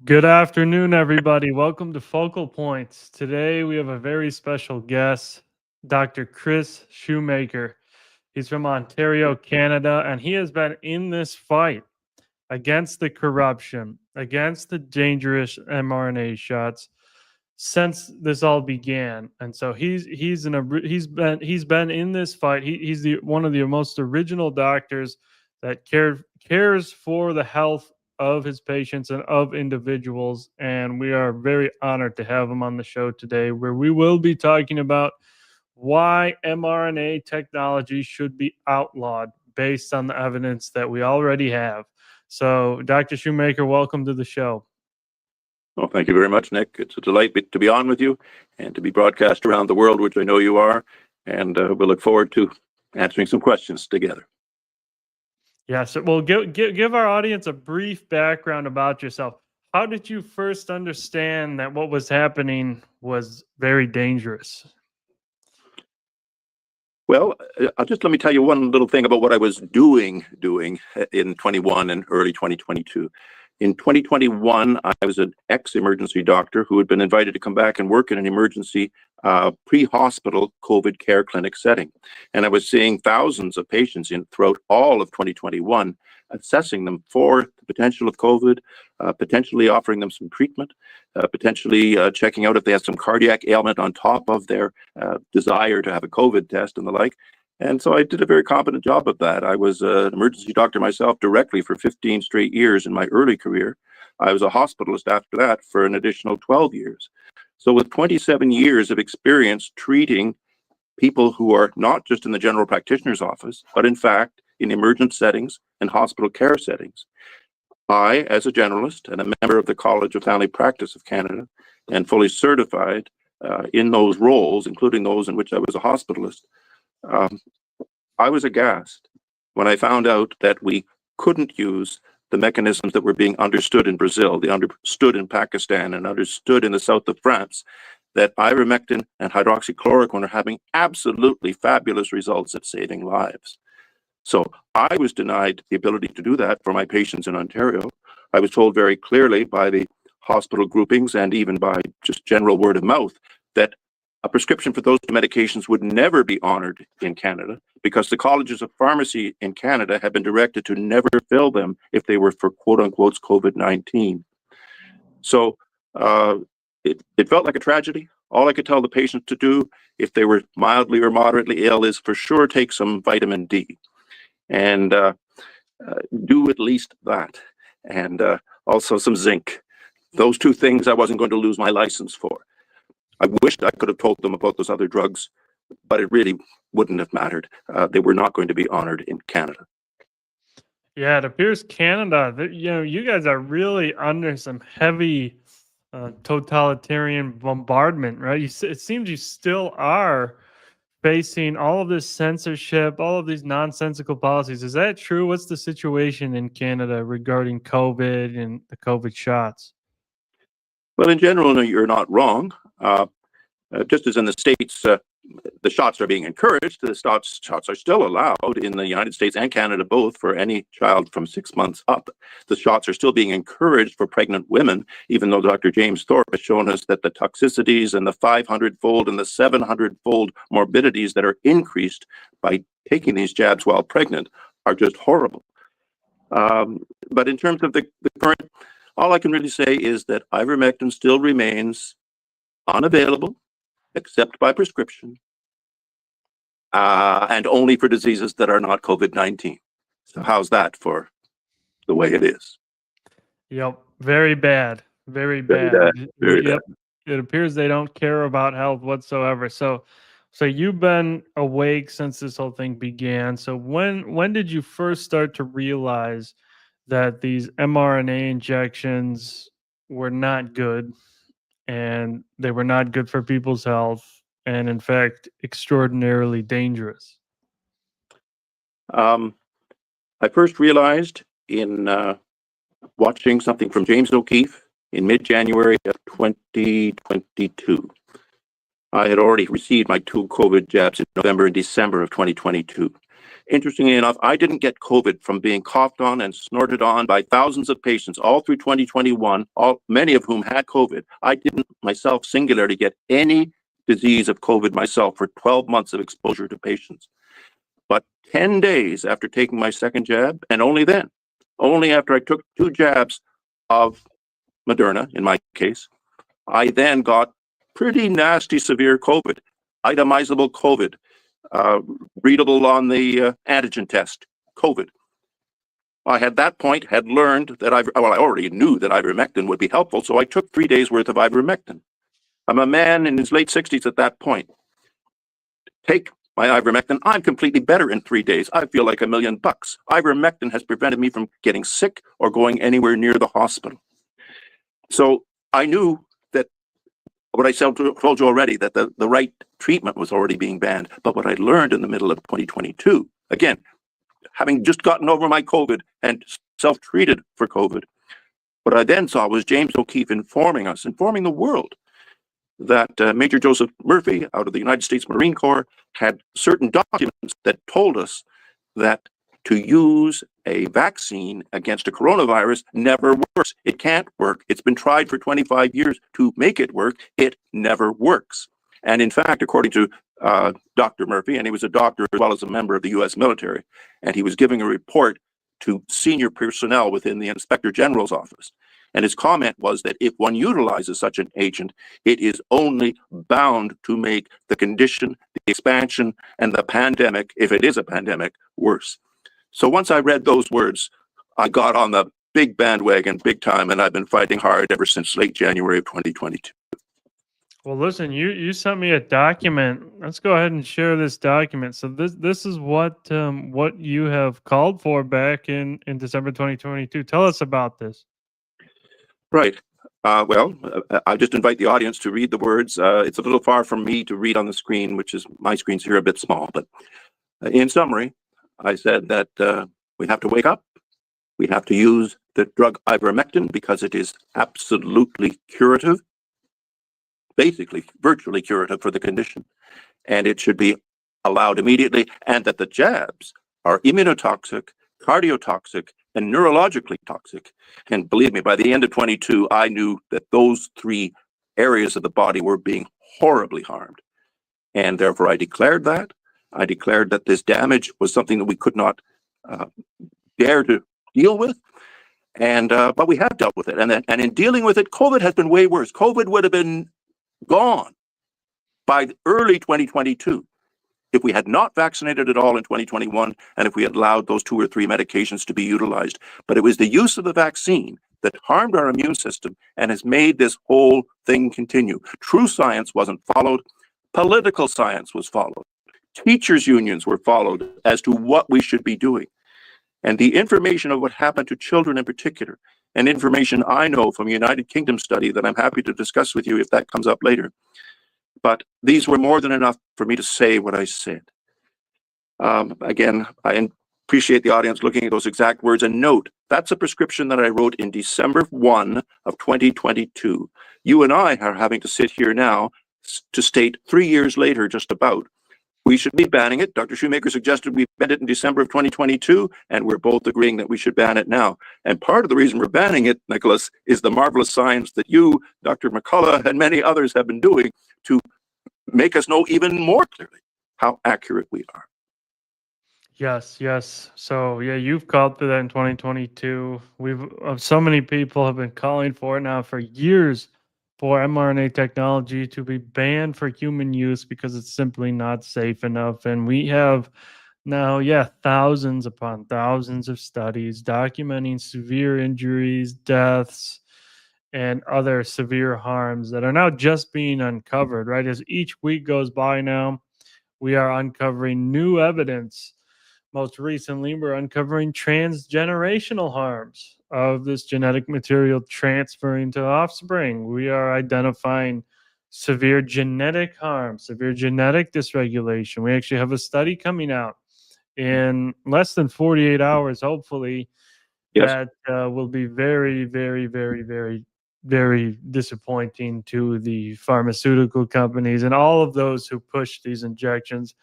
Good afternoon, everybody. Welcome to Focal Points. Today we have a very special guest, Dr. Chris Shoemaker. He's from Ontario, Canada, and he has been in this fight against the corruption, against the dangerous mRNA shots since this all began. And so he's been in this fight. He's the one of the most original doctors that cares for the health of his patients and of individuals. And we are very honored to have him on the show today, where we will be talking about why mRNA technology should be outlawed based on the evidence that we already have. So, Dr. Shoemaker, welcome to the show. Well, thank you very much, Nick. It's a delight to be on with you and to be broadcast around the world, which I know you are. And we'll look forward to answering some questions together. Yeah, so well, give our audience a brief background about yourself. How did you first understand that what was happening was very dangerous? Well, let me tell you one little thing about what I was doing in 21 and early 2022. In 2021, I was an ex-emergency doctor who had been invited to come back and work in an emergency pre-hospital COVID care clinic setting. And I was seeing thousands of patients throughout all of 2021, assessing them for the potential of COVID, potentially offering them some treatment, potentially checking out if they had some cardiac ailment on top of their desire to have a COVID test and the like. And so I did a very competent job of that. I was an emergency doctor myself directly for 15 straight years in my early career. I was a hospitalist after that for an additional 12 years. So with 27 years of experience treating people who are not just in the general practitioner's office, but in fact in emergent settings and hospital care settings, I, as a generalist and a member of the College of Family Practice of Canada and fully certified in those roles, including those in which I was a hospitalist, I was aghast when I found out that we couldn't use the mechanisms that were being understood in Brazil, they understood in Pakistan, and understood in the south of France, that ivermectin and hydroxychloroquine are having absolutely fabulous results at saving lives. So I was denied the ability to do that for my patients in Ontario. I was told very clearly by the hospital groupings and even by just general word of mouth that a prescription for those medications would never be honored in Canada because the colleges of pharmacy in Canada have been directed to never fill them if they were for quote unquote COVID-19. So it felt like a tragedy. All I could tell the patients to do if they were mildly or moderately ill is for sure take some vitamin D and do at least that. And also some zinc. Those two things I wasn't going to lose my license for. I wished I could have told them about those other drugs, but it really wouldn't have mattered. They were not going to be honored in Canada. Yeah, it appears Canada, you guys are really under some heavy totalitarian bombardment, right? It seems you still are facing all of this censorship, all of these nonsensical policies. Is that true? What's the situation in Canada regarding COVID and the COVID shots? Well, in general, no, you're not wrong. Just as in the States, the shots are being encouraged, the shots are still allowed in the United States and Canada both for any child from 6 months up. The shots are still being encouraged for pregnant women, even though Dr. James Thorpe has shown us that the toxicities and the 500-fold and the 700-fold morbidities that are increased by taking these jabs while pregnant are just horrible. But in terms of the current, all I can really say is that ivermectin still remains unavailable except by prescription and only for diseases that are not COVID-19. So how's that for the way it is? Yep, very bad, very bad. Very Yep, bad. it appears they don't care about health whatsoever. So you've been awake since this whole thing began. So when did you first start to realize that these mRNA injections were not good and they were not good for people's health and in fact extraordinarily dangerous? I first realized in watching something from James O'Keefe in mid-January of 2022. I had already received my 2 COVID jabs in November and December of 2022. Interestingly enough, I didn't get COVID from being coughed on and snorted on by thousands of patients all through 2021, many of whom had COVID. I didn't myself singularly get any disease of COVID myself for 12 months of exposure to patients. But 10 days after taking my second jab, and only then, only after I took 2 jabs of Moderna, in my case, I then got pretty nasty, severe COVID, itemizable COVID, readable on the antigen test, COVID. I at that point had learned that I already knew that ivermectin would be helpful, so I took 3 days worth of ivermectin. I'm a man in his late 60s at that point. Take my ivermectin, I'm completely better in 3 days. I feel like $1 million. Ivermectin has prevented me from getting sick or going anywhere near the hospital. So I knew that what I told you already, that the right treatment was already being banned. But what I learned in the middle of 2022, again, having just gotten over my COVID and self-treated for COVID, what I then saw was James O'Keefe informing the world, that Major Joseph Murphy out of the United States Marine Corps had certain documents that told us that to use a vaccine against a coronavirus never works. It can't work. It's been tried for 25 years to make it work. It never works. And in fact, according to Dr. Murphy, and he was a doctor as well as a member of the US military, and he was giving a report to senior personnel within the Inspector General's office. And his comment was that if one utilizes such an agent, it is only bound to make the condition, the expansion, and the pandemic, if it is a pandemic, worse. So once I read those words, I got on the big bandwagon big time, and I've been fighting hard ever since late January of 2022. Well, listen, you sent me a document. Let's go ahead and share this document. So this is what you have called for back in December 2022. Tell us about this. Right. I just invite the audience to read the words. It's a little far from me to read on the screen, which is my screen's here a bit small. But in summary, I said that we have to wake up. We have to use the drug ivermectin because it is absolutely curative, basically virtually curative for the condition, and it should be allowed immediately, and that the jabs are immunotoxic, cardiotoxic, and neurologically toxic. And believe me, by the end of 22, I knew that those 3 areas of the body were being horribly harmed. And therefore, I declared that. I declared that this damage was something that we could not dare to deal with. And but we have dealt with it. And in dealing with it, COVID has been way worse. COVID would have been gone by early 2022. If we had not vaccinated at all in 2021, and if we had allowed those 2 or 3 medications to be utilized. But it was the use of the vaccine that harmed our immune system and has made this whole thing continue. True science wasn't followed. Political science was followed. Teachers' unions were followed as to what we should be doing. And the information of what happened to children in particular, and information I know from a United Kingdom study that I'm happy to discuss with you if that comes up later. But these were more than enough for me to say what I said. Again, I appreciate the audience looking at those exact words, and note, that's a prescription that I wrote in December 1 of 2022. You and I are having to sit here now to state 3 years later, just about, we should be banning it. Dr. Shoemaker suggested we ban it in December of 2022, and we're both agreeing that we should ban it now. And part of the reason we're banning it, Nicholas, is the marvelous science that you, Dr. McCullough, and many others have been doing to make us know even more clearly how accurate we are. Yes. So yeah, you've called for that in 2022. So many people have been calling for it now for years, for mRNA technology to be banned for human use because it's simply not safe enough. And we have now, thousands upon thousands of studies documenting severe injuries, deaths, and other severe harms that are now just being uncovered, right? As each week goes by now, we are uncovering new evidence. Most recently, we're uncovering transgenerational harms of this genetic material transferring to offspring. We are identifying severe genetic harm, severe genetic dysregulation. We actually have a study coming out in less than 48 hours, hopefully, Yes. that will be very, very, very, very, very disappointing to the pharmaceutical companies and all of those who push these injections.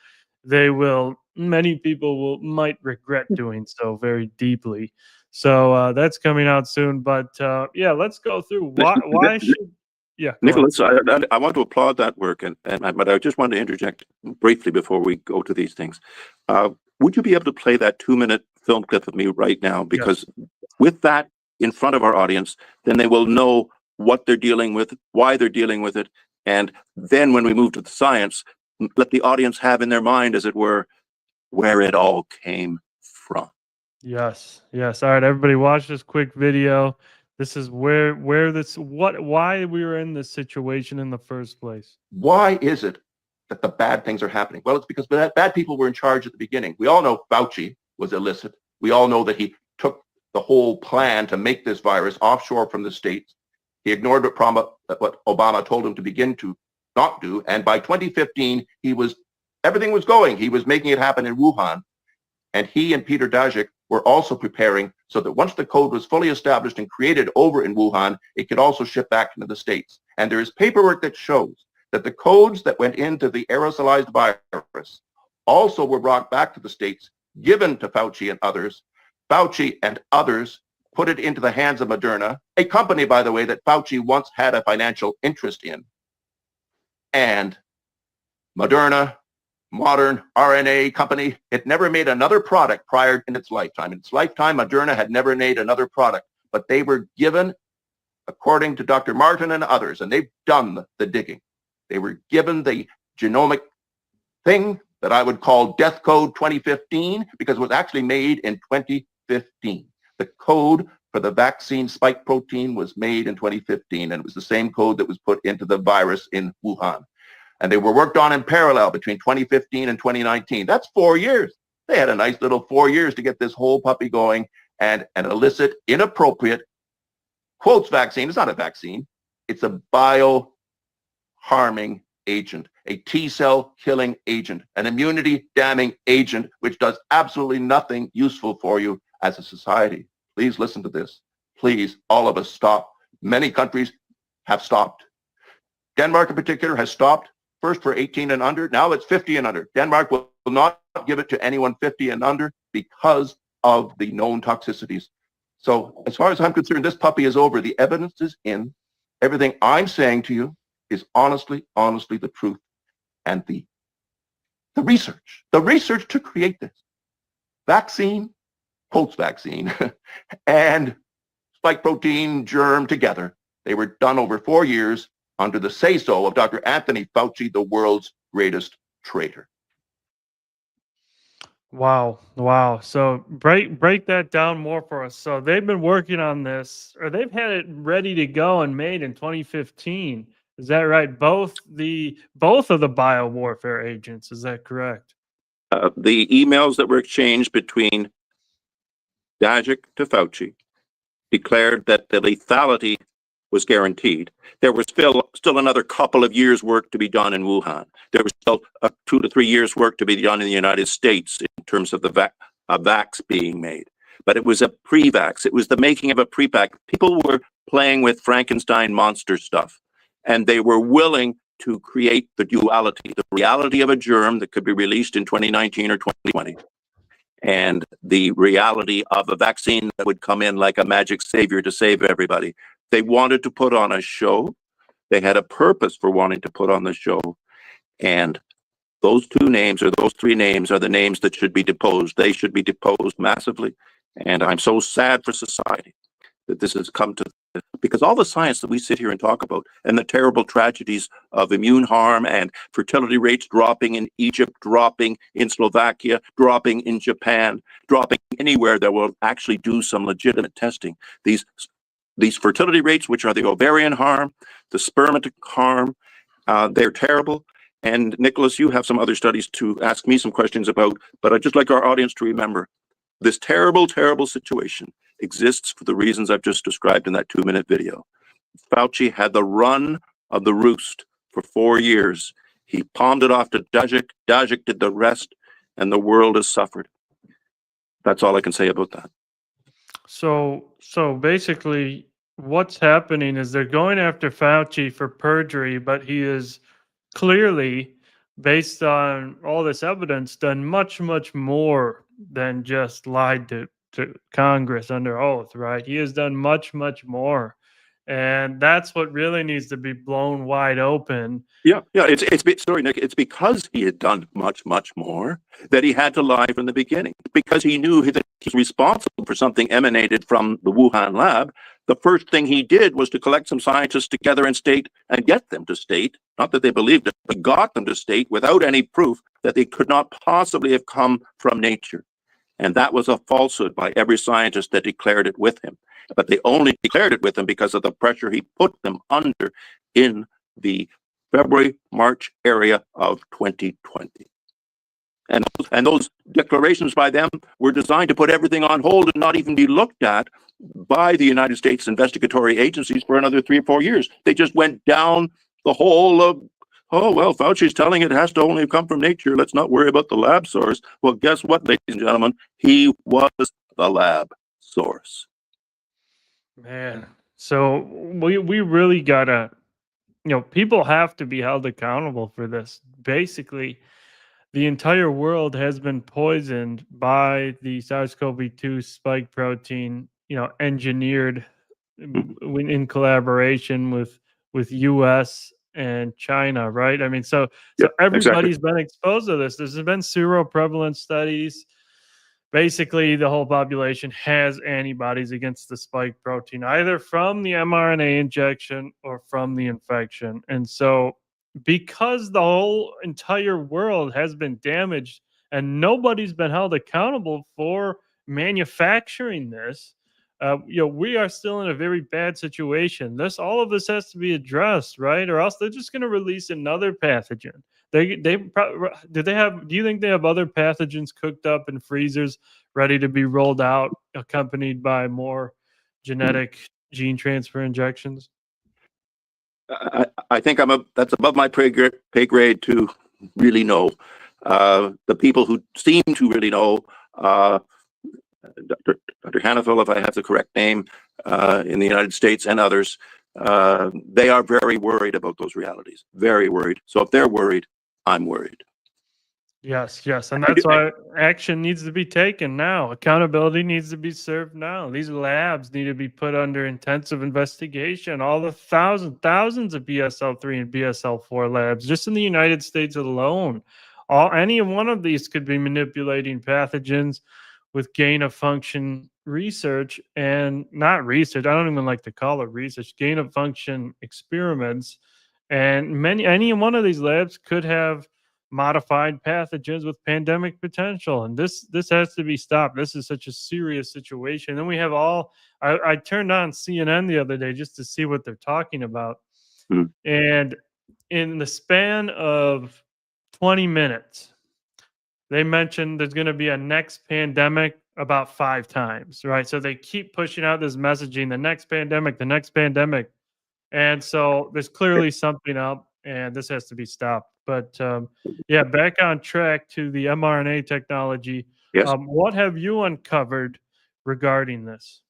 They will many people might regret doing so very deeply. So that's coming out soon. But yeah, let's go through why should yeah, go ahead. Nicholas, I want to applaud that work, but I just want to interject briefly before we go to these things. Would you be able to play that 2-minute film clip of me right now? Because with that in front of our audience, then they will know what they're dealing with, why they're dealing with it, and then when we move to the science, let the audience have in their mind, as it were, where it all came from. Yes, yes. All right, everybody, watch this quick video. This is why we were in this situation in the first place. Why is it that the bad things are happening? Well, it's because bad people were in charge at the beginning. We all know Fauci was illicit. We all know that he took the whole plan to make this virus offshore from the States. He ignored what Obama told him to begin to not do. And by 2015, everything was going. He was making it happen in Wuhan. And he and Peter Daszak were also preparing so that once the code was fully established and created over in Wuhan, it could also ship back into the States. And there is paperwork that shows that the codes that went into the aerosolized virus also were brought back to the States, given to Fauci and others. Fauci and others put it into the hands of Moderna, a company, by the way, that Fauci once had a financial interest in. And Moderna, modern RNA company, it never made another product prior in its lifetime. In its lifetime, Moderna had never made another product, but they were given, according to Dr. Martin and others, and they've done the digging. They were given the genomic thing that I would call Death Code 2015, because it was actually made in 2015. The code for the vaccine spike protein was made in 2015, and it was the same code that was put into the virus in Wuhan. And they were worked on in parallel between 2015 and 2019. That's 4 years. They had a nice little 4 years to get this whole puppy going, and an illicit, inappropriate, quotes vaccine. It's not a vaccine. It's a bio-harming agent, a T-cell killing agent, an immunity-damning agent, which does absolutely nothing useful for you as a society. Please listen to this. Please, all of us, stop. Many countries have stopped. Denmark in particular has stopped. First for 18 and under, now it's 50 and under. Denmark will not give it to anyone 50 and under because of the known toxicities. So as far as I'm concerned, this puppy is over. The evidence is in. Everything I'm saying to you is honestly the truth. And the research to create this vaccine, quotes vaccine, and spike protein germ together, they were done over 4 years under the say-so of Dr. Anthony Fauci, the world's greatest traitor. Wow. Wow. So break that down more for us. So they've been working on this, or they've had it ready to go and made in 2015. Is that right? Both of the biowarfare agents. Is that correct? The emails that were exchanged between Daszak to Fauci declared that the lethality was guaranteed. There was still another couple of years' work to be done in Wuhan. There was still 2 to 3 years' work to be done in the United States in terms of the vax being made. But it was a pre-vax. It was the making of a pre-vax. People were playing with Frankenstein monster stuff, and they were willing to create the duality, the reality of a germ that could be released in 2019 or 2020, and the reality of a vaccine that would come in like a magic savior to save everybody. They wanted to put on a show. They had a purpose for wanting to put on the show. And those 2 names, or those 3 names, are the names that should be deposed. They should be deposed massively. And I'm so sad for society that this has come to this, because all the science that we sit here and talk about, and the terrible tragedies of immune harm and fertility rates dropping in Egypt, dropping in Slovakia, dropping in Japan, dropping anywhere that will actually do some legitimate testing. These fertility rates, which are the ovarian harm, the spermatic harm, they're terrible. And Nicholas, you have some other studies to ask me some questions about, but I'd just like our audience to remember this terrible, terrible situation exists for the reasons I've just described in that 2-minute video. Fauci had the run of the roost for 4 years. He palmed it off to Daszak. Daszak did the rest, and the world has suffered. That's all I can say about that. So basically, what's happening is they're going after Fauci for perjury, but he is clearly based on all this evidence, done much, much more than just lied to Congress under oath, right? He has done much, much more. And that's what really needs to be blown wide open. Yeah, yeah. Sorry, Nick. It's because he had done much, much more that he had to lie from the beginning. Because he knew that he was responsible for something emanated from the Wuhan lab. The first thing he did was to collect some scientists together and get them to state, not that they believed it, but got them to state without any proof that they could not possibly have come from nature. And that was a falsehood by every scientist that declared it with him. But they only declared it with him because of the pressure he put them under in the February, March area of 2020. And those declarations by them were designed to put everything on hold and not even be looked at by the United States investigatory agencies for another 3 or 4 years. They just went down the hole of, oh, well, Fauci's telling it has to only come from nature. Let's not worry about the lab source. Well, guess what, ladies and gentlemen? He was the lab source. Man, so we really gotta, people have to be held accountable for this. Basically, the entire world has been poisoned by the SARS-CoV-2 spike protein, engineered in collaboration with US and China, right? I mean, so everybody's exactly. been exposed to this. There's been seroprevalence studies. Basically, the whole population has antibodies against the spike protein, either from the mRNA injection or from the infection. And so, because the whole entire world has been damaged and nobody's been held accountable for manufacturing this, we are still in a very bad situation. All of this has to be addressed, right? Or else they're just going to release another pathogen. Do you think they have other pathogens cooked up in freezers ready to be rolled out, accompanied by more genetic gene transfer injections? I think that's above my pay grade to really know. The people who seem to really know, Dr. Hanafel, if I have the correct name, in the United States and others, they are very worried about those realities. Very worried. So if they're worried, I'm worried. Yes, and that's why action needs to be taken now. Accountability needs to be served now. These labs need to be put under intensive investigation. All the thousands of BSL-3 and BSL-4 labs, just in the United States alone. Any one of these could be manipulating pathogens with gain-of-function research, and not research. I don't even like to call it research. Gain-of-function experiments, and any one of these labs could have modified pathogens with pandemic potential, and this has to be stopped. This is such a serious situation. Then we have I turned on CNN the other day just to see what they're talking about, and in the span of 20 minutes, they mentioned there's going to be a next pandemic about 5 times, right? So they keep pushing out this messaging, the next pandemic. And so there's clearly something up, and this has to be stopped. But back on track to the mRNA technology. Yes. What have you uncovered regarding this?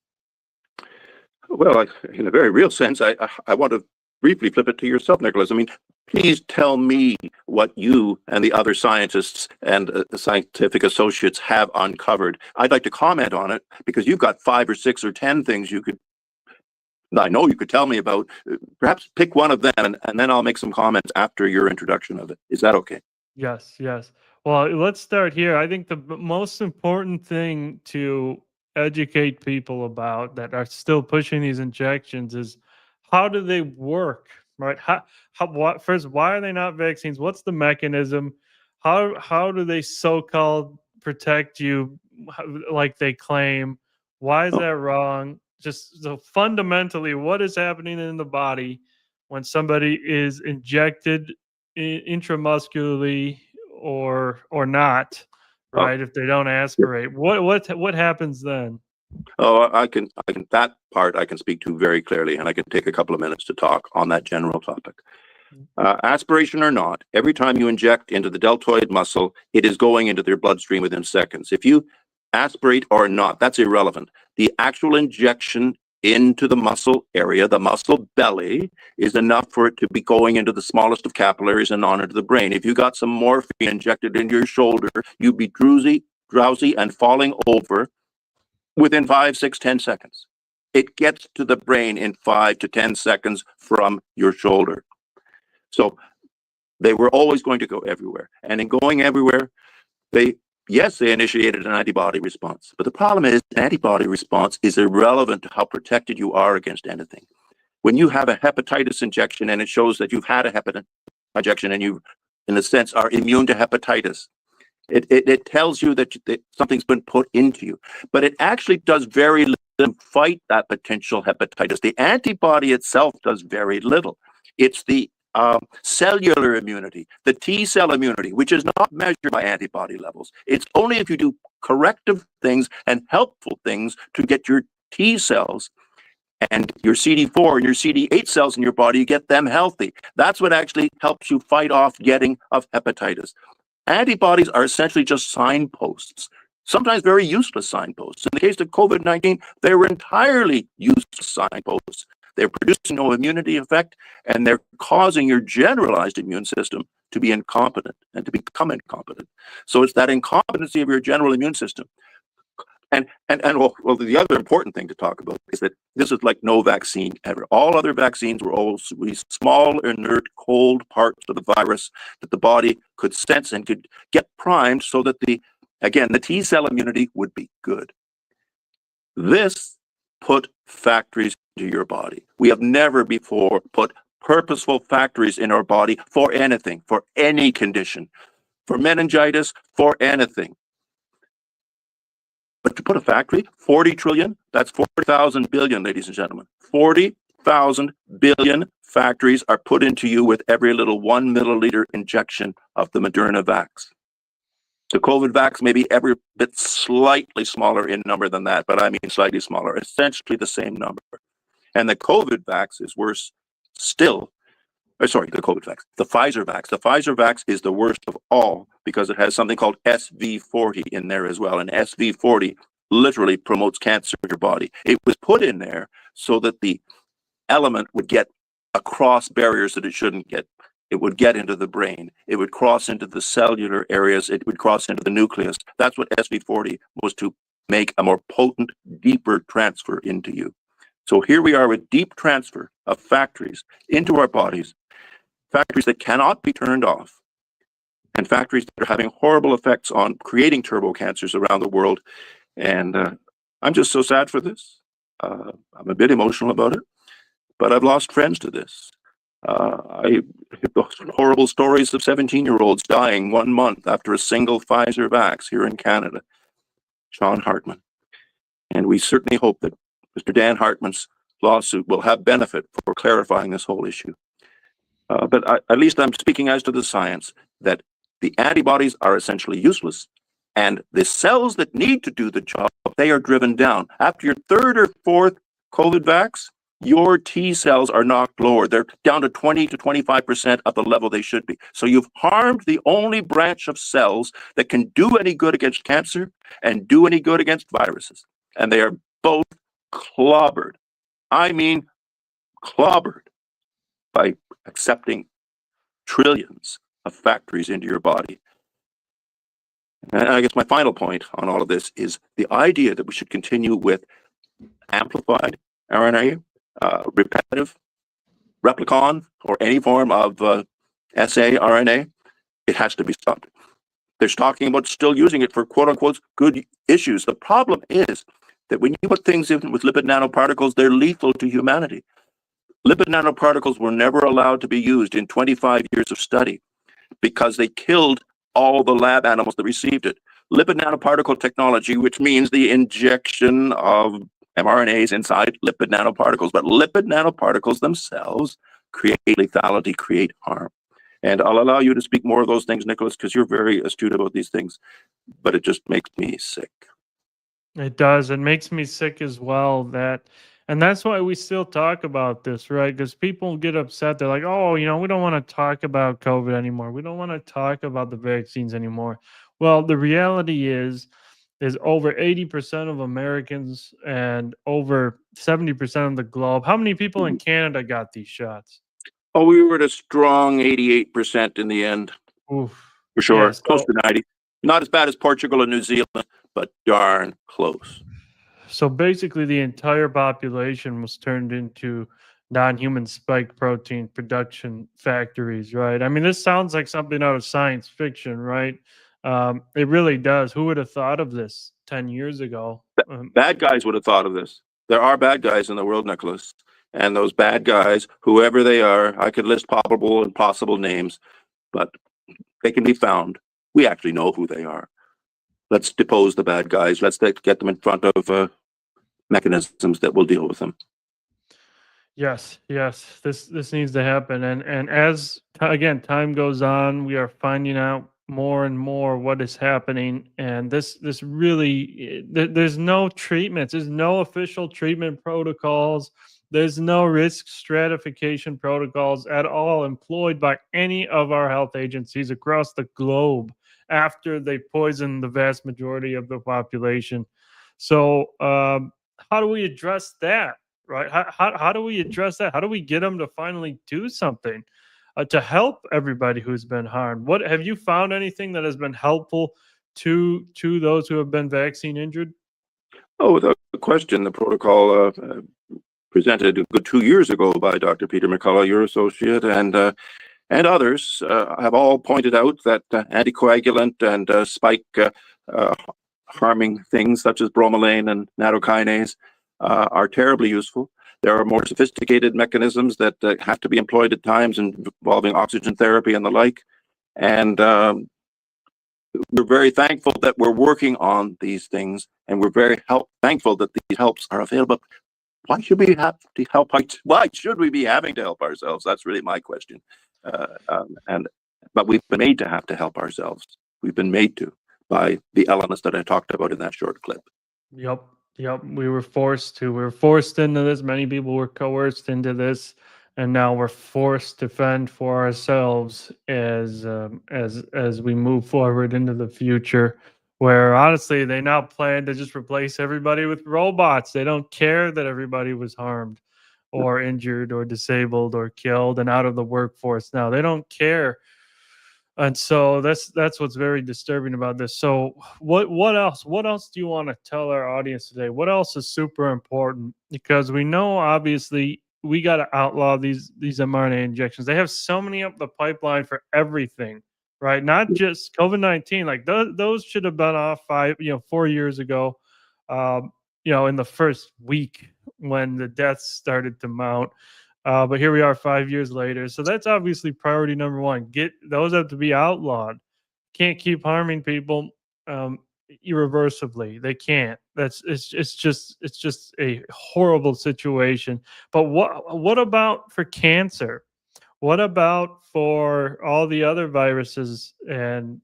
Well, in a very real sense, I want to briefly flip it to yourself, Nicholas. I mean, please tell me what you and the other scientists and the scientific associates have uncovered. I'd like to comment on it because you've got 5 or 6 or 10 things I know you could tell me about. Perhaps pick one of them, and then I'll make some comments after your introduction of it. Is that okay? Yes. Well, let's start here. I think the most important thing to educate people about that are still pushing these injections is, how do they work, right? First, why are they not vaccines? What's the mechanism? How do they so-called protect you like they claim? Why is that wrong? Just so fundamentally, what is happening in the body when somebody is injected intramuscularly or not, right? If they don't aspirate, what happens then? Oh, I can that part I can speak to very clearly, and I can take a couple of minutes to talk on that general topic. Aspiration or not, every time you inject into the deltoid muscle, it is going into their bloodstream within seconds. If you aspirate or not, that's irrelevant. The actual injection into the muscle area. The muscle belly is enough for it to be going into the smallest of capillaries and on into the brain. If you got some morphine injected into your shoulder, you'd be drowsy and falling over within 5, 6, 10 seconds. It gets to the brain in 5 to 10 seconds from your shoulder. So they were always going to go everywhere. And in going everywhere, they initiated an antibody response. But the problem is, an antibody response is irrelevant to how protected you are against anything. When you have a hepatitis injection and it shows that you've had a hepatitis injection and you, in a sense, are immune to hepatitis, it tells you that something's been put into you. But it actually does very little to fight that potential hepatitis. The antibody itself does very little. It's the cellular immunity, the T cell immunity, which is not measured by antibody levels. It's only if you do corrective things and helpful things to get your T cells and your CD4 and your CD8 cells in your body, you get them healthy. That's what actually helps you fight off getting of hepatitis. Antibodies are essentially just signposts, sometimes very useless signposts. In the case of COVID-19, they were entirely useless signposts. They're producing no immunity effect, and they're causing your generalized immune system to be incompetent and to become incompetent. So it's that incompetency of your general immune system. And well, the other important thing to talk about is that this is like no vaccine ever. All other vaccines were always small, inert, cold parts of the virus that the body could sense and could get primed so that the T cell immunity would be good. This put factories into your body. We have never before put purposeful factories in our body for anything, for any condition, for meningitis, for anything. But to put a factory, 40 trillion, that's 40,000 billion, ladies and gentlemen. 40,000 billion factories are put into you with every little 1 milliliter injection of the Moderna vax. The COVID vax may be every bit slightly smaller in number than that, but I mean slightly smaller, essentially the same number. And the COVID vax is worse still. The COVID vax, the Pfizer vax. The Pfizer vax is the worst of all because it has something called SV40 in there as well. And SV40 literally promotes cancer in your body. It was put in there so that the element would get across barriers that it shouldn't get. It would get into the brain. It would cross into the cellular areas. It would cross into the nucleus. That's what SV40 was, to make a more potent, deeper transfer into you. So here we are with deep transfer of factories into our bodies, factories that cannot be turned off, and factories that are having horrible effects on creating turbo cancers around the world. And I'm just so sad for this. I'm a bit emotional about it, but I've lost friends to this. Those horrible stories of 17-year-olds dying 1 month after a single Pfizer vax here in Canada. Sean Hartman. And we certainly hope that Mr. Dan Hartman's lawsuit will have benefit for clarifying this whole issue. But at least I'm speaking as to the science, that the antibodies are essentially useless, and the cells that need to do the job, they are driven down. After your 3rd or 4th COVID vax, your T cells are knocked lower. They're down to 20 to 25% of the level they should be. So you've harmed the only branch of cells that can do any good against cancer and do any good against viruses. And they are both clobbered. I mean, clobbered by accepting trillions of factories into your body. And I guess my final point on all of this is the idea that we should continue with amplified RNA, repetitive, replicon, or any form of saRNA. It has to be stopped. They're talking about still using it for quote-unquote good issues. The problem is that when you put things in with lipid nanoparticles, they're lethal to humanity. Lipid nanoparticles were never allowed to be used in 25 years of study because they killed all the lab animals that received it. Lipid nanoparticle technology, which means the injection of mRNAs inside lipid nanoparticles, but lipid nanoparticles themselves create lethality, create harm. And I'll allow you to speak more of those things, Nicholas, because you're very astute about these things, but it just makes me sick. It does. It makes me sick as well. And that's why we still talk about this, right? Because people get upset. They're like, oh, we don't want to talk about COVID anymore. We don't want to talk about the vaccines anymore. Well, the reality is is over 80% of Americans and over 70% of the globe. How many people in Canada got these shots? Oh, we were at a strong 88% in the end, Oof. for sure. Yeah, Close to 90. Not as bad as Portugal and New Zealand, but darn close. so basically the entire population was turned into non-human spike protein production factories, right? I mean, this sounds like something out of science fiction, right? It really does. Who would have thought of this 10 years ago? Bad guys would have thought of this. There are bad guys in the world, Nicholas. And those bad guys, whoever they are, I could list probable and possible names, but they can be found. We actually know who they are. Let's depose the bad guys. Let's get them in front of mechanisms that will deal with them. Yes, yes, this needs to happen, and as again time goes on, we are finding out more and more what is happening, and this really there's no treatments, there's no official treatment protocols, there's no risk stratification protocols at all employed by any of our health agencies across the globe after they poison the vast majority of the population. So, how do we address that? Right? How do we address that? How do we get them to finally do something to help everybody who's been harmed? What have you found anything that has been helpful to those who have been vaccine injured? Oh, without question, the protocol presented a good 2 years ago by Dr. Peter McCullough, your associate, and others have all pointed out that anticoagulant and spike harming things such as bromelain and nattokinase are terribly useful. There are more sophisticated mechanisms that have to be employed at times involving oxygen therapy and the like. And we're very thankful that we're working on these things, and we're very thankful that these helps are available. Why should we have to help? Why should we be having to help ourselves? That's really my question. But we've been made to have to help ourselves. We've been made to by the elements that I talked about in that short clip. Yep. Yep. We were forced to. We were forced into this. Many people were coerced into this, and now we're forced to fend for ourselves as we move forward into the future. Where honestly, they now plan to just replace everybody with robots. They don't care that everybody was harmed, or injured, or disabled, or killed, and out of the workforce. Now they don't care, and so that's what's very disturbing about this. So what else do you want to tell our audience today? What else is super important? Because we know obviously we got to outlaw these mRNA injections. They have so many up the pipeline for everything, right? Not just COVID-19. Like those should have been off 4 years ago. In the first week when the deaths started to mount. But here we are 5 years later. So that's obviously priority number one. Get those have to be outlawed. Can't keep harming people irreversibly. They can't. It's just a horrible situation. But what about for cancer? What about for all the other viruses and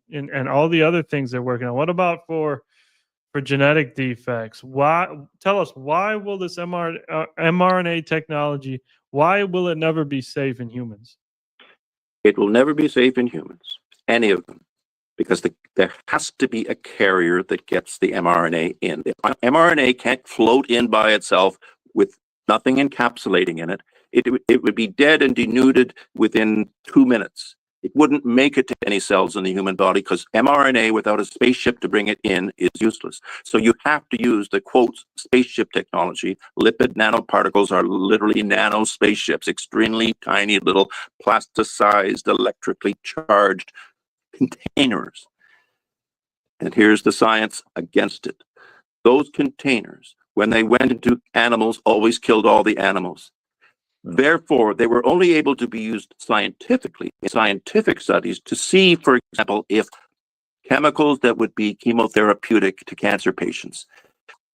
all the other things they're working on? What about for genetic defects? Tell us, why will this mRNA technology, why will it never be safe in humans? It will never be safe in humans, any of them, because there has to be a carrier that gets the mRNA in. If mRNA can't float in by itself with nothing encapsulating in it, it would be dead and denuded within 2 minutes. It wouldn't make it to any cells in the human body because mRNA without a spaceship to bring it in is useless. So you have to use the quote spaceship technology. Lipid nanoparticles are literally nano spaceships, extremely tiny little plasticized, electrically charged containers. And here's the science against it. Those containers, when they went into animals, always killed all the animals. Therefore, they were only able to be used scientifically in scientific studies to see, for example, if chemicals that would be chemotherapeutic to cancer patients.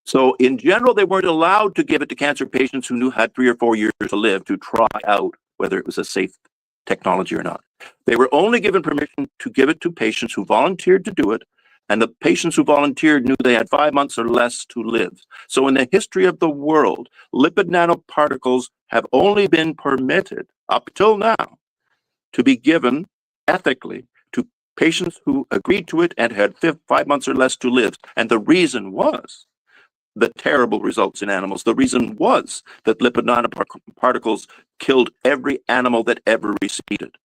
So in general, they weren't allowed to give it to cancer patients who had 3 or 4 years to live to try out whether it was a safe technology or not. They were only given permission to give it to patients who volunteered to do it, and the patients who volunteered knew they had 5 months or less to live. So in the history of the world, lipid nanoparticles have only been permitted up till now to be given ethically to patients who agreed to it and had 5 months or less to live. And the reason was the terrible results in animals. The reason was that lipid nanoparticles killed every animal that ever received it.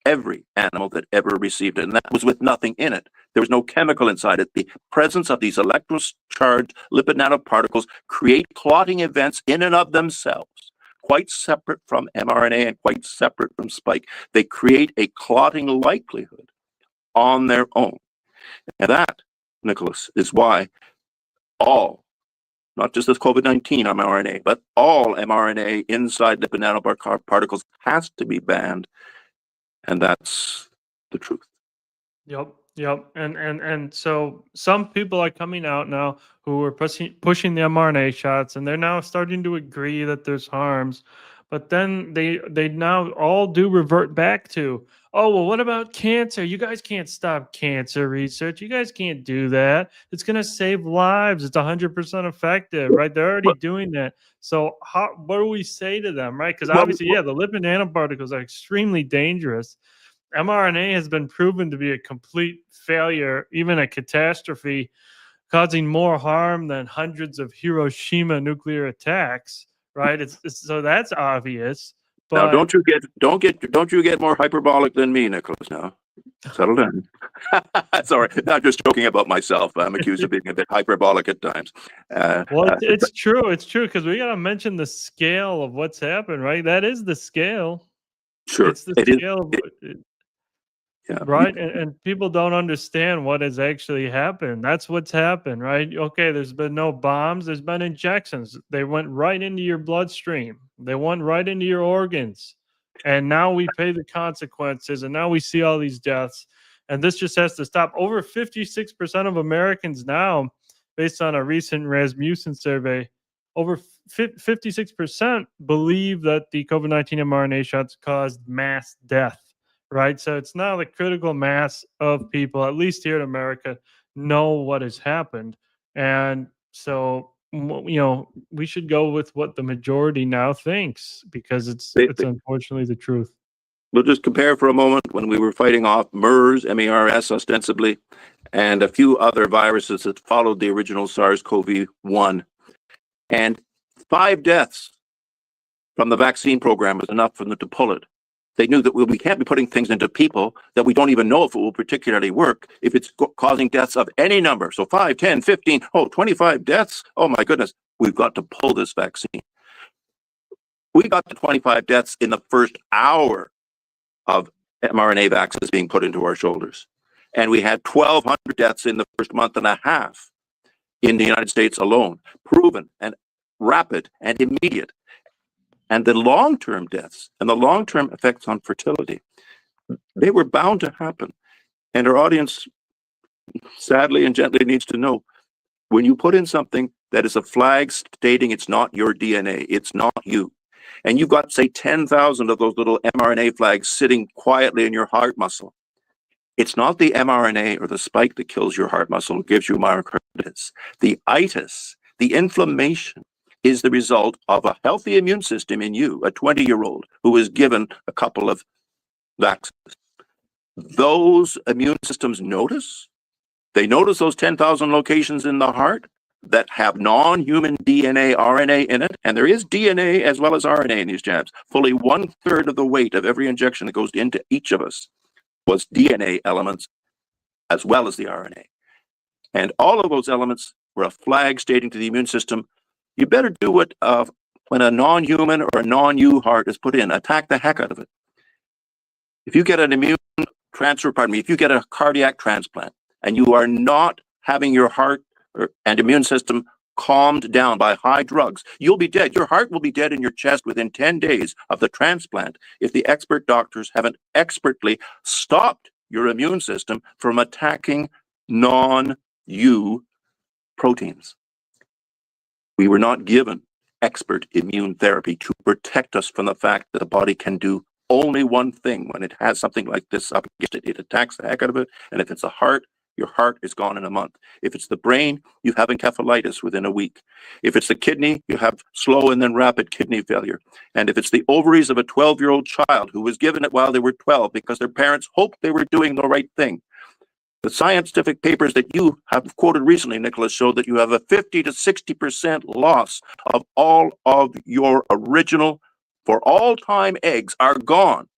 Every animal that ever received it. And that was with nothing in it. There was no chemical inside it. The presence of these electrocharged lipid nanoparticles create clotting events in and of themselves, quite separate from mRNA and quite separate from spike. They create a clotting likelihood on their own. And that, Nicholas, is why all, not just this COVID-19 mRNA, but all mRNA inside lipid nanoparticles has to be banned. And that's the truth. Yep. And so some people are coming out now who are pushing the mRNA shots, and they're now starting to agree that there's harms. But then they now all do revert back to, oh, well, what about cancer? You guys can't stop cancer research. You guys can't do that. It's going to save lives. It's 100% effective, right? They're already doing that. So what do we say to them, right? Because obviously, yeah, the lipid nanoparticles are extremely dangerous. mRNA has been proven to be a complete failure, even a catastrophe, causing more harm than hundreds of Hiroshima nuclear attacks. Right? It's so that's obvious. But now, don't you get more hyperbolic than me, Nicholas? Now, settle down. Sorry, not just joking about myself. I'm accused of being a bit hyperbolic at times. Well, it's true. It's true, because we got to mention the scale of what's happened, right? That is the scale. Sure, It's the scale. Yeah. Right. And people don't understand what has actually happened. That's what's happened, right? Okay, there's been no bombs, there's been injections. They went right into your bloodstream, they went right into your organs. And now we pay the consequences. And now we see all these deaths. And this just has to stop. Over 56% of Americans now, based on a recent Rasmussen survey, over 56% believe that the COVID-19 mRNA shots caused mass death. Right. So it's now the critical mass of people, at least here in America, know what has happened. And so, we should go with what the majority now thinks, because it's unfortunately the truth. We'll just compare for a moment when we were fighting off MERS, MERS ostensibly, and a few other viruses that followed the original SARS-CoV-1. And 5 deaths from the vaccine program was enough for them to pull it. They knew that we can't be putting things into people that we don't even know if it will particularly work if it's causing deaths of any number. So 5, 10, 15, 25 deaths. Oh my goodness, we've got to pull this vaccine. We got to 25 deaths in the first hour of mRNA vaccines being put into our shoulders. And we had 1,200 deaths in the first month and a half in the United States alone, proven and rapid and immediate. And the long-term deaths and the long-term effects on fertility, they were bound to happen. And our audience, sadly and gently, needs to know, when you put in something that is a flag stating it's not your DNA, it's not you, and you've got, say, 10,000 of those little mRNA flags sitting quietly in your heart muscle, it's not the mRNA or the spike that kills your heart muscle, gives you myocarditis. The itis, the inflammation, is the result of a healthy immune system in you, a 20-year-old who is given a couple of vaccines. Those immune systems notice. They notice those 10,000 locations in the heart that have non-human DNA, RNA in it, and there is DNA as well as RNA in these jabs. Fully 1/3 of the weight of every injection that goes into each of us was DNA elements as well as the RNA. And all of those elements were a flag stating to the immune system, you better do what when a non-human or a non-you heart is put in, attack the heck out of it. If you get an if you get a cardiac transplant and you are not having your heart and immune system calmed down by high drugs, you'll be dead. Your heart will be dead in your chest within 10 days of the transplant if the expert doctors haven't expertly stopped your immune system from attacking non-you proteins. We were not given expert immune therapy to protect us from the fact that the body can do only one thing when it has something like this up against it. It attacks the heck out of it. And if it's a heart, your heart is gone in a month. If it's the brain, you have encephalitis within a week. If it's the kidney, you have slow and then rapid kidney failure. And if it's the ovaries of a 12-year-old child who was given it while they were 12 because their parents hoped they were doing the right thing, The scientific papers that you have quoted recently, Nicholas, show that you have a 50 to 60% loss of all of your original, for all-time eggs are gone.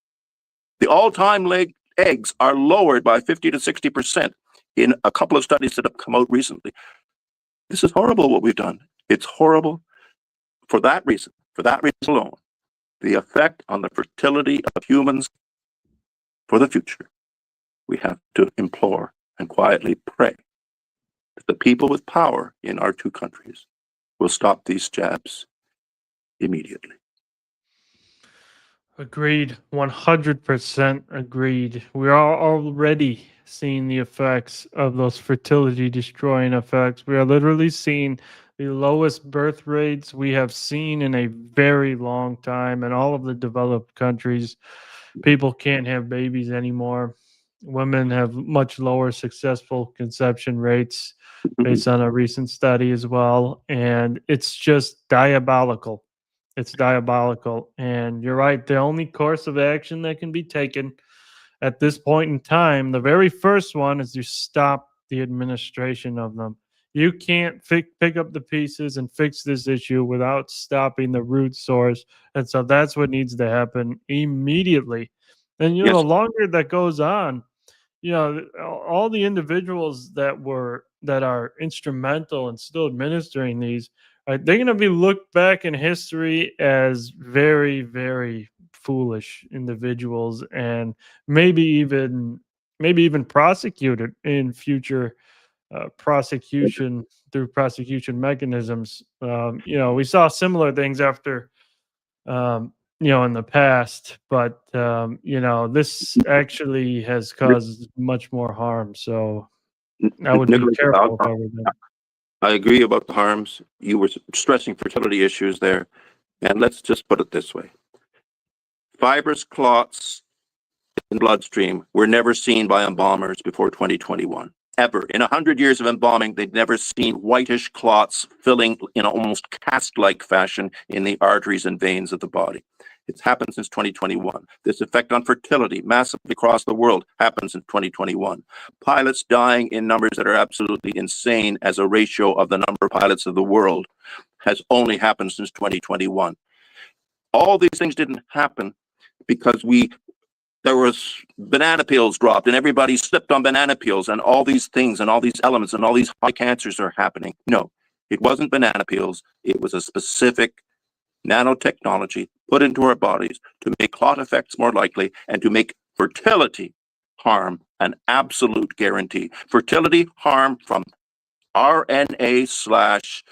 The all-time eggs are lowered by 50 to 60% in a couple of studies that have come out recently. This is horrible what we've done. It's horrible for that reason alone. The effect on the fertility of humans for the future. We have to implore and quietly pray that the people with power in our two countries will stop these jabs immediately. Agreed. 100% agreed. We are already seeing the effects of those fertility destroying effects. We are literally seeing the lowest birth rates we have seen in a very long time in all of the developed countries. People can't have babies anymore. Women have much lower successful conception rates based on a recent study as well. And it's just diabolical. It's diabolical. And you're right. The only course of action that can be taken at this point in time, the very first one is to stop the administration of them. You can't pick up the pieces and fix this issue without stopping the root source. And so that's what needs to happen immediately. And, Yes. the longer that goes on, all the individuals that are instrumental in still administering these, right, they're going to be looked back in history as very, very foolish individuals, and maybe even prosecuted in future prosecution through prosecution mechanisms. We saw similar things after in the past, but this actually has caused much more harm. So I would be Nicholas, careful if I were them. I agree about the harms. You were stressing fertility issues there. And let's just put it this way. Fibrous clots in bloodstream were never seen by embalmers before 2021. Ever. In 100 years of embalming, they'd never seen whitish clots filling in almost cast-like fashion in the arteries and veins of the body. It's happened since 2021. This effect on fertility massively across the world happens in 2021. Pilots dying in numbers that are absolutely insane as a ratio of the number of pilots of the world has only happened since 2021. All these things didn't happen because there was banana peels dropped and everybody slipped on banana peels and all these things and all these elements and all these high cancers are happening. No, it wasn't banana peels. It was a specific nanotechnology put into our bodies to make clot effects more likely and to make fertility harm an absolute guarantee. Fertility harm from RNA/lipid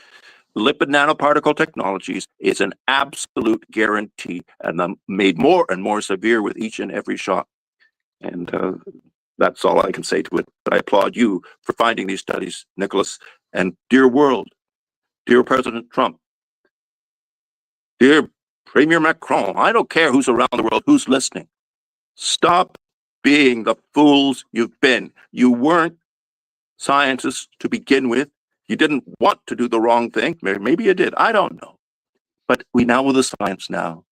nanoparticle technologies is an absolute guarantee, and made more and more severe with each and every shot. And that's all I can say to it. But I applaud you for finding these studies, Nicholas. And dear world, dear President Trump, dear Premier Macron, I don't care who's around the world, who's listening. Stop being the fools you've been. You weren't scientists to begin with. You didn't want to do the wrong thing. Maybe you did. I don't know. But we know with the science now.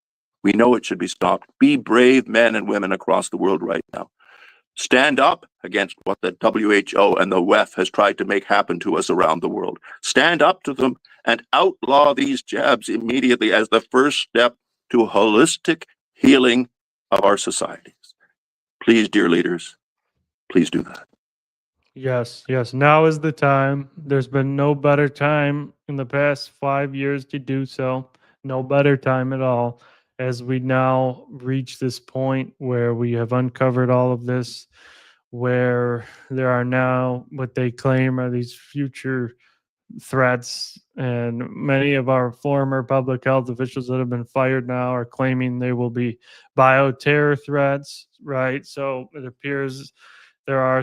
We know it should be stopped. Be brave men and women across the world right now. Stand up against what the WHO and the WEF has tried to make happen to us around the world. Stand up to them and outlaw these jabs immediately as the first step to holistic healing of our societies. Please, dear leaders, please do that. Yes. Now is the time. There's been no better time in the past 5 years to do so. No better time at all, as we now reach this point where we have uncovered all of this, where there are now what they claim are these future threats, and many of our former public health officials that have been fired now are claiming they will be bioterror threats, right? So it appears there are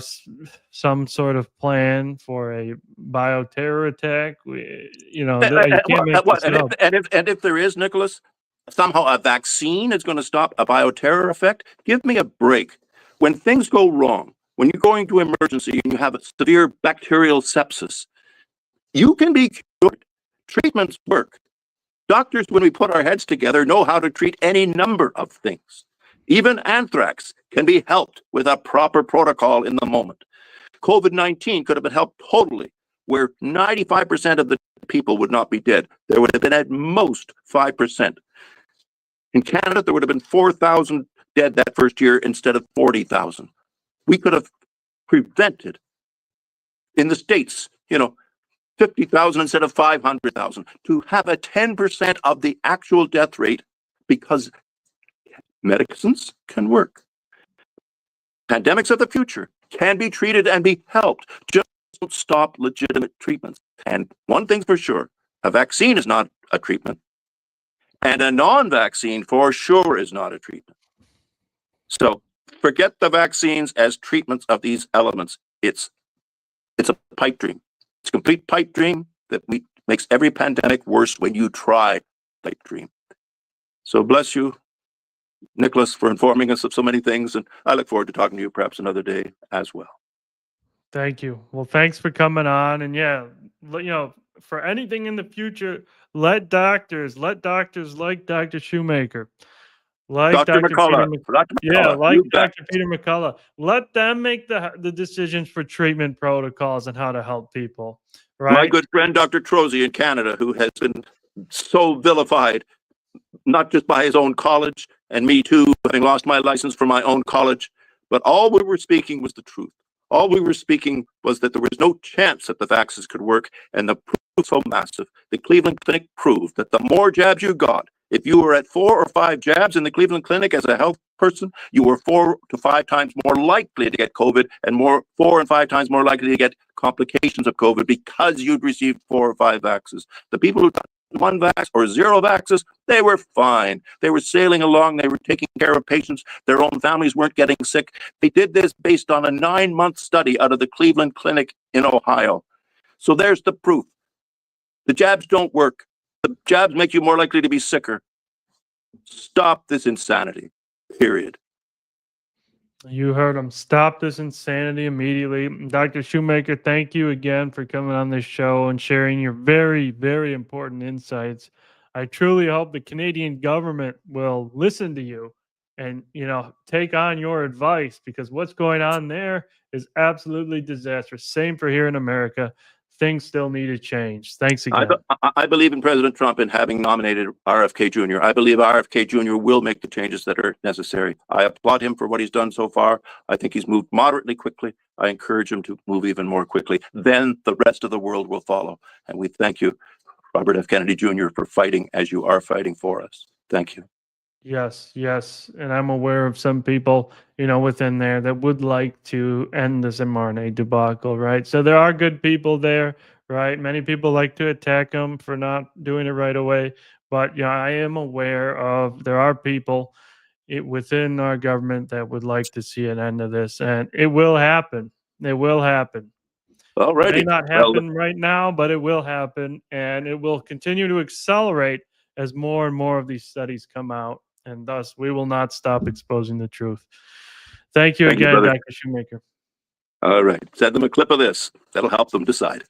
some sort of plan for a bioterror attack. You can't make this up. And if there is, Nicholas, somehow a vaccine is going to stop a bioterror effect, give me a break. When things go wrong, when you're going to emergency and you have a severe bacterial sepsis, you can be cured. Treatments work. Doctors, when we put our heads together, know how to treat any number of things. Even anthrax can be helped with a proper protocol in the moment. COVID-19 could have been helped totally, where 95% of the people would not be dead. There would have been at most 5%. In Canada, there would have been 4,000 dead that first year instead of 40,000. We could have prevented, in the States, 50,000 instead of 500,000, to have a 10% of the actual death rate, because medicines can work. Pandemics of the future can be treated and be helped. Just don't stop legitimate treatments. And one thing's for sure, a vaccine is not a treatment. And a non-vaccine for sure is not a treatment. So forget the vaccines as treatments of these elements. It's a pipe dream. It's a complete pipe dream that makes every pandemic worse when you try pipe dream. So bless you, Nicolas, for informing us of so many things. And I look forward to talking to you perhaps another day as well. Thank you. Well, thanks for coming on. And yeah, for anything in the future, let doctors like Dr. Shoemaker, like Dr. Dr. McCullough. Dr. Peter McCullough, let them make the decisions for treatment protocols and how to help people. Right. My good friend, Dr. Trozy in Canada, who has been so vilified, not just by his own college, and me too, having lost my license from my own college, but all we were speaking was the truth. All we were speaking was that there was no chance that the vaccines could work, and the proof was so massive. The Cleveland Clinic proved that the more jabs you got, if you were at 4 or 5 jabs in the Cleveland Clinic as a health person, you were 4 to 5 times more likely to get COVID, and 4 and 5 times more likely to get complications of COVID because you'd received 4 or 5 vaxes. The people who got 1 vax or 0 vaxes, they were fine. They were sailing along. They were taking care of patients. Their own families weren't getting sick. They did this based on a 9-month study out of the Cleveland Clinic in Ohio. So there's the proof. The jabs don't work. The jabs make you more likely to be sicker. Stop this insanity, period. You heard him. Stop this insanity immediately. Dr. Shoemaker, thank you again for coming on this show and sharing your very, very important insights. I truly hope the Canadian government will listen to you and, take on your advice, because what's going on there is absolutely disastrous. Same for here in America. Things still need to change. Thanks again. I believe in President Trump and having nominated RFK Jr. I believe RFK Jr. will make the changes that are necessary. I applaud him for what he's done so far. I think he's moved moderately quickly. I encourage him to move even more quickly. Then the rest of the world will follow. And we thank you, Robert F. Kennedy Jr., for fighting as you are fighting for us. Thank you. Yes. And I'm aware of some people, within there that would like to end this mRNA debacle, right? So there are good people there, right? Many people like to attack them for not doing it right away. But, I am aware of there are people within our government that would like to see an end to this. And it will happen. It will happen. Alrighty. It may not happen right now, but it will happen. And it will continue to accelerate as more and more of these studies come out. And thus, we will not stop exposing the truth. Thank you again, Dr. Shoemaker. All right. Send them a clip of this. That'll help them decide.